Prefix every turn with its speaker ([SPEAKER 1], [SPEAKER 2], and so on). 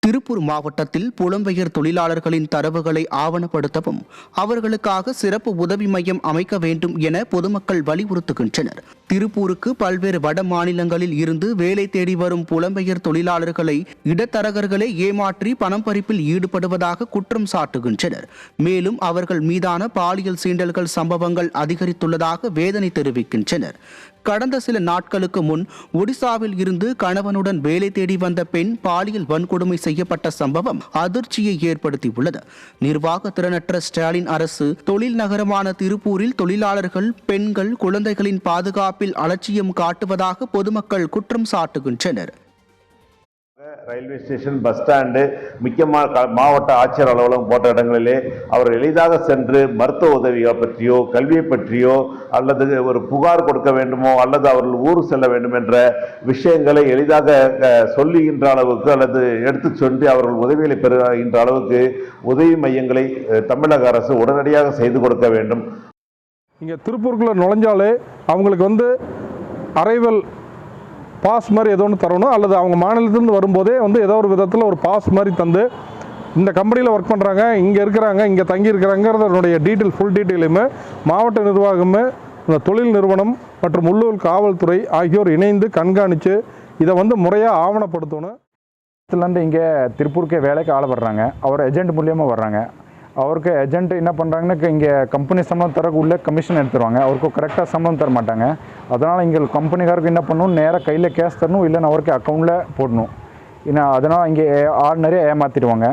[SPEAKER 1] திருப்பூர் மாவட்டத்தில் புலம்பெயர் தொழிலாளர்களின் தரவுகளை ஆவணப்படுத்தவும் அவர்களுக்காக சிறப்பு உதவி மையம் அமைக்க வேண்டும் என பொதுமக்கள் வலியுறுத்துகின்றனர். திருப்பூருக்கு பல்வேறு வட மாநிலங்களில் இருந்து வேலை தேடி வரும் புலம்பெயர் தொழிலாளர்களை இடத்தரகர்களே ஏமாற்றி பணம் பறிப்பில் ஈடுபடுவதாக குற்றம் சாட்டுகின்றனர். மேலும் அவர்கள் மீதான பாலியல் சீண்டல்கள் சம்பவங்கள் அதிகரித்துள்ளதாக வேதனை தெரிவிக்கின்றனர். கடந்த சில நாட்களுக்கு முன் ஒடிசாவில் இருந்து கணவனுடன் வேலை தேடி வந்த பெண் பாலியல் வன்கொடுமை செய்யப்பட்ட சம்பவம் அதிர்ச்சியை ஏற்படுத்தியுள்ளது. நிர்வாக திறனற்ற ஸ்டாலின் அரசு தொழில் நகரமான திருப்பூரில் தொழிலாளர்கள், பெண்கள், குழந்தைகளின் பாதுகாப்பில் அலட்சியம் காட்டுவதாக பொதுமக்கள் குற்றம் சாட்டுகின்றனர்.
[SPEAKER 2] ரயில்வே ஸ்டேஷன், பஸ் ஸ்டாண்டு, முக்கியமாக மாவட்ட ஆட்சியர் அலுவலகம் போன்ற இடங்களிலே அவர்கள் எளிதாக சென்று மருத்துவ உதவியை பற்றியோ, கல்வியை பற்றியோ, அல்லது ஒரு புகார் கொடுக்க வேண்டுமோ, அல்லது அவர்கள் ஊர் செல்ல வேண்டும் என்ற விஷயங்களை எளிதாக சொல்லுகின்ற அளவுக்கு அல்லது எடுத்து சொல்லி அவர்கள் உதவிகளை பெறுகின்ற அளவுக்கு உதவி மையங்களை தமிழக அரசு உடனடியாக செய்து கொடுக்க வேண்டும்.
[SPEAKER 3] இங்கே திருப்பூருக்குள்ளே நுழைஞ்சாலே அவங்களுக்கு அரைவல் பாஸ் மாதிரி ஏதோ ஒன்று தரணும், அல்லது அவங்க மாநிலத்திலேருந்து வரும்போதே ஏதோ ஒரு விதத்தில் ஒரு பாஸ் மாதிரி தந்து இந்த கம்பெனியில் ஒர்க் பண்ணுறாங்க, இங்கே இருக்கிறாங்க, இங்கே தங்கி இருக்கிறாங்கிறதனுடைய ஃபுல் டீட்டெயிலுமே மாவட்ட நிர்வாகமே, இந்த தொழில் நிறுவனம் மற்றும் உள்ளூர் காவல்துறை ஆகியோர் இணைந்து கண்காணித்து இதை முறையாக ஆவணப்படுத்தணும்.
[SPEAKER 4] இதுலேருந்து இங்கே திருப்பூருக்கே வேலைக்கு ஆள வர்றாங்க, அவர் ஏஜென்ட் மூலியமாக வர்றாங்க. அவருக்கு ஏஜென்ட் என்ன பண்ணுறாங்கன்னா, இங்கே கம்பெனி சம்பளம் தரக்கு உள்ளே கமிஷன் எடுத்துருவாங்க, அவருக்கு கரெக்டாக சம்பளம் தர மாட்டாங்க. அதனால் இங்கே கம்பெனிக்காருக்கு என்ன பண்ணணும், நேராக கையில் கேஷ் தரணும், இல்லைன்னா அவருக்கு அக்கௌண்ட்டில் போடணும். அதனால் இங்கே ஆர்டினரியாக ஏமாற்றிடுவாங்க.